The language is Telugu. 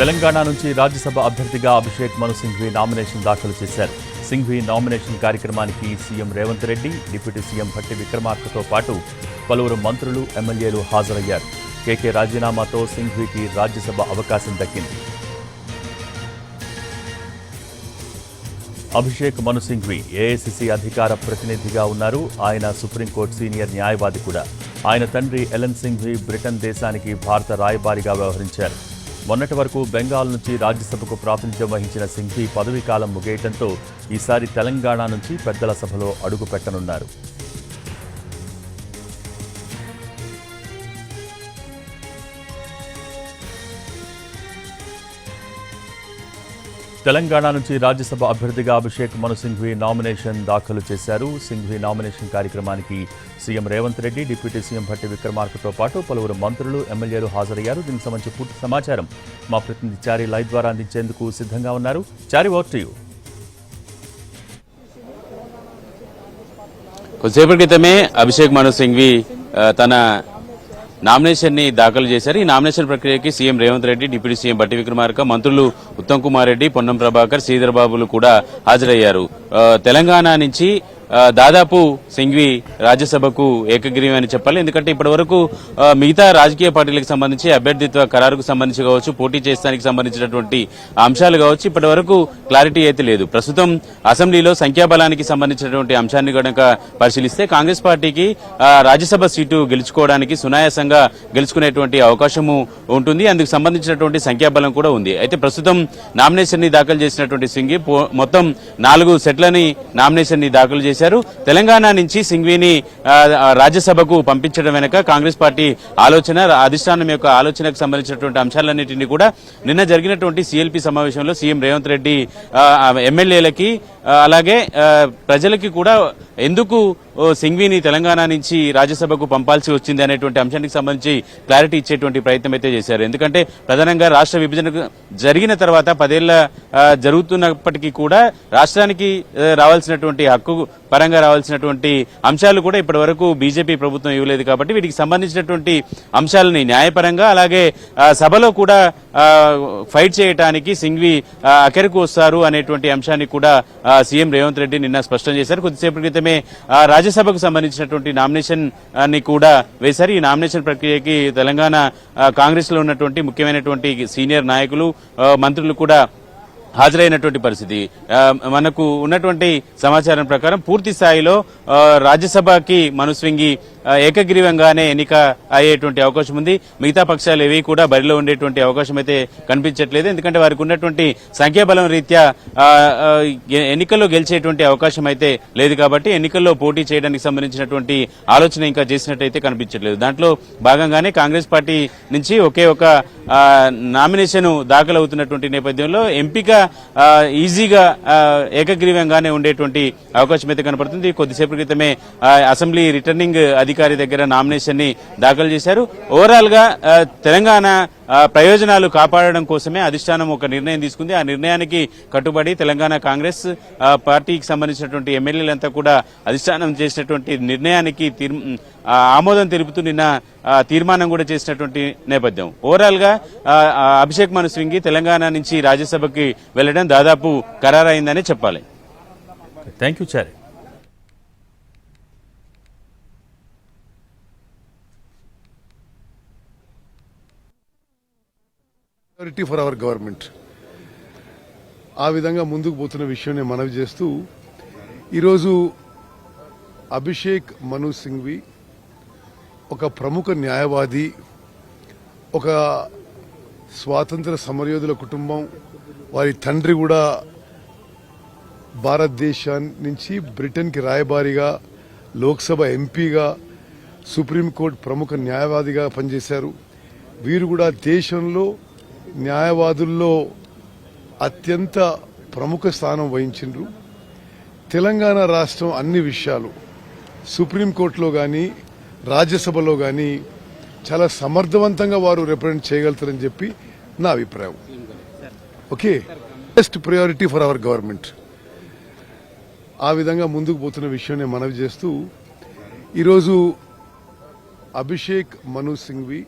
తెలంగాణ నుంచి రాజ్యసభ అభ్యర్థిగా అభిషేక్ మను సింఘ్వి నామినేషన్ దాఖలు చేశారు. సింఘ్వి నామినేషన్ కార్యక్రమానికి CM Revanth Reddy, deputy CM Bhatti విక్రమార్కతో పాటు పలువురు మంత్రులు, ఎమ్మెల్యేలు హాజరయ్యారు. కేకే రాజీనామాతో సింఘ్వికి రాజ్యసభ అవకాశం దక్కింది. అభిషేక్ మను సింఘ్వి ఏఐసీసీ అధికార ప్రతినిధిగా ఉన్నారు. ఆయన సుప్రీంకోర్టు సీనియర్ న్యాయవాది కూడా. ఆయన తండ్రి ఎలన్ సింఘ్వి బ్రిటన్ దేశానికి భారత రాయబారిగా వ్యవహరించారు. మొన్నటి వరకు బెంగాల్ నుంచి రాజ్యసభకు ప్రాతినిధ్యం వహించిన సింఘ్వి పదవీకాలం ముగియటంతో ఈసారి తెలంగాణ నుంచి పెద్దల సభలో అడుగు పెట్టనున్నారు. తెలంగాణ నుంచి రాజ్యసభ అభ్యర్థిగా అభిషేక్ మను సింఘ్వి నామినేషన్ దాఖలు చేశారు. సింఘ్వి నామినేషన్ కార్యక్రమానికి CM Revanth Reddy, deputy CM Bhatti విక్రమార్కతో పాటు పలువురు మంత్రులు, ఎమ్మెల్యేలు హాజరయ్యారు. దీనికి సంబంధించి పూర్తి సమాచారం మా ప్రతినిధి చారి లైవ్ ద్వారా అందించేందుకు సిద్ధంగా ఉన్నారు. చారి, ఓవర్ టు యు. కొద్దిసేపటి క్రితమే అభిషేక్ మను సింఘ్వి తన నామినేషన్ ని దాఖలు చేశారు. ఈ నామినేషన్ ప్రక్రియకి CM Revanth Reddy, deputy CM Bhatti Vikramarka, మంత్రులు ఉత్తమ్ కుమార్ రెడ్డి, పొన్నం ప్రభాకర్, శ్రీధర్ బాబులు కూడా హాజరయ్యారు. తెలంగాణ నుంచి దాదాపు సింఘ్వి రాజ్యసభకు ఏకగ్రీవం అని చెప్పాలి. ఎందుకంటే ఇప్పటి వరకు మిగతా రాజకీయ పార్టీలకు సంబంధించి అభ్యర్థిత్వ ఖరారుకు సంబంధించి కావచ్చు, పోటీ చేస్తానికి సంబంధించినటువంటి అంశాలు కావచ్చు, ఇప్పటి వరకు క్లారిటీ అయితే లేదు. ప్రస్తుతం అసెంబ్లీలో సంఖ్యాబలానికి సంబంధించినటువంటి అంశాన్ని కనుక పరిశీలిస్తే కాంగ్రెస్ పార్టీకి రాజ్యసభ సీటు గెలుచుకోవడానికి సునాయాసంగా గెలుచుకునేటువంటి అవకాశము ఉంటుంది. అందుకు సంబంధించినటువంటి సంఖ్యాబలం కూడా ఉంది. అయితే ప్రస్తుతం నామినేషన్ ని దాఖలు చేసినటువంటి సింఘ్వి మొత్తం 4 సెట్లని నామినేషన్ ని దాఖలు చేశారు. తెలంగాణ నుంచి సింఘ్విని రాజ్యసభకు పంపించడం వెనుక కాంగ్రెస్ పార్టీ ఆలోచన, అధిష్టానం యొక్క ఆలోచనకు సంబంధించినటువంటి అంశాలన్నింటినీ కూడా నిన్న జరిగినటువంటి సిఎల్పి సమావేశంలో సీఎం రేవంత్ రెడ్డి ఎమ్మెల్యేలకి అలాగే ప్రజలకి కూడా ఎందుకు సింఘ్విని తెలంగాణ నుంచి రాజ్యసభకు పంపాల్సి వచ్చింది అనేటువంటి అంశానికి సంబంధించి క్లారిటీ ఇచ్చేటువంటి ప్రయత్నం అయితే చేశారు. ఎందుకంటే ప్రధానంగా రాష్ట్ర విభజన జరిగిన తర్వాత 10 ఏళ్ల జరుగుతున్నప్పటికీ కూడా రాష్ట్రానికి రావాల్సినటువంటి హక్కు పరంగా రావాల్సినటువంటి అంశాలు కూడా ఇప్పటి వరకు బీజేపీ ప్రభుత్వం ఇవ్వలేదు. కాబట్టి వీటికి సంబంధించినటువంటి అంశాలని న్యాయపరంగా అలాగే సభలో కూడా ఫైట్ చేయడానికి సింఘ్వి అక్కడికి వస్తారు అనేటువంటి అంశాన్ని కూడా సీఎం రేవంత్ రెడ్డి నిన్న స్పష్టం చేశారు. కొద్దిసేపటి క్రితమే రాజ్యసభకు సంబంధించినటువంటి నామినేషన్ ని కూడా వేశారు. ఈ నామినేషన్ ప్రక్రియకి తెలంగాణ కాంగ్రెస్ లో ఉన్నటువంటి ముఖ్యమైనటువంటి సీనియర్ నాయకులు, మంత్రులు కూడా హాజరైనటువంటి పరిస్థితి. మనకు ఉన్నటువంటి సమాచారం ప్రకారం పూర్తి స్థాయిలో రాజ్యసభకి మను సింఘ్వి ఏకగ్రీవంగానే ఎన్నిక అయ్యేటువంటి అవకాశం ఉంది. మిగతా పక్షాలు ఏవి కూడా బరిలో ఉండేటువంటి అవకాశం అయితే కనిపించట్లేదు. ఎందుకంటే వారికి ఉన్నటువంటి సంఖ్యాబలం రీత్యా ఎన్నికల్లో గెలిచేటువంటి అవకాశం అయితే లేదు. కాబట్టి ఎన్నికల్లో పోటీ చేయడానికి సంబంధించినటువంటి ఆలోచన ఇంకా చేసినట్టయితే కనిపించట్లేదు. దాంట్లో భాగంగానే కాంగ్రెస్ పార్టీ నుంచి ఒకే ఒక నామినేషన్ దాఖలవుతున్నటువంటి నేపథ్యంలో ఎంపిక ఈజీగా ఏకగ్రీవంగానే ఉండేటువంటి అవకాశం అయితే కనపడుతుంది. కొద్దిసేపటి క్రితమే అసెంబ్లీ రిటర్నింగ్ అధికారి దగ్గర నామినేషన్ ని దాఖలు చేశారు. ఓవరాల్ గా తెలంగాణ ప్రయోజనాలు కాపాడడం కోసమే అధిష్టానం ఒక నిర్ణయం తీసుకుంది. ఆ నిర్ణయానికి కట్టుబడి తెలంగాణ కాంగ్రెస్ పార్టీకి సంబంధించినటువంటి ఎమ్మెల్యేలంతా కూడా అధిష్టానం చేసినటువంటి నిర్ణయానికి ఆమోదం తెలుపుతూ నిన్న తీర్మానం కూడా చేసినటువంటి నేపథ్యం. ఓవరాల్ గా అభిషేక్ మను సింఘ్వి తెలంగాణ నుంచి రాజ్యసభకి వెళ్లడం దాదాపు ఖరారైందని చెప్పాలి. Thank you Chari. For our government ఆ విధంగా ముందుకు పోతున్న విషయాన్ని మనవి చేస్తూ ఈరోజు అభిషేక్ మను సింఘ్వి ఒక ప్రముఖ న్యాయవాది, ఒక స్వాతంత్ర సమరయోధుల కుటుంబం, వారి తండ్రి కూడా భారతదేశాన్ని నుంచి బ్రిటన్కి రాయబారిగా, లోక్సభ ఎంపీగా, సుప్రీంకోర్టు ప్రముఖ న్యాయవాదిగా పనిచేశారు. వీరు కూడా దేశంలో న్యాయవాదుల్లో అత్యంత ప్రముఖ స్థానం వహించిండ్రు. తెలంగాణ రాష్ట్రం అన్ని విషయాలు సుప్రీంకోర్టులో కానీ రాజ్యసభలో కానీ చాలా సమర్థవంతంగా వారు రిప్రజెంట్ చేయగలుగుతారని చెప్పి నా అభిప్రాయం. Okay, best priority for our government ఆ విధంగా ముందుకు పోతున్న విషయాన్ని మనవి చేస్తూ ఈరోజు అభిషేక్ మను సింఘ్వి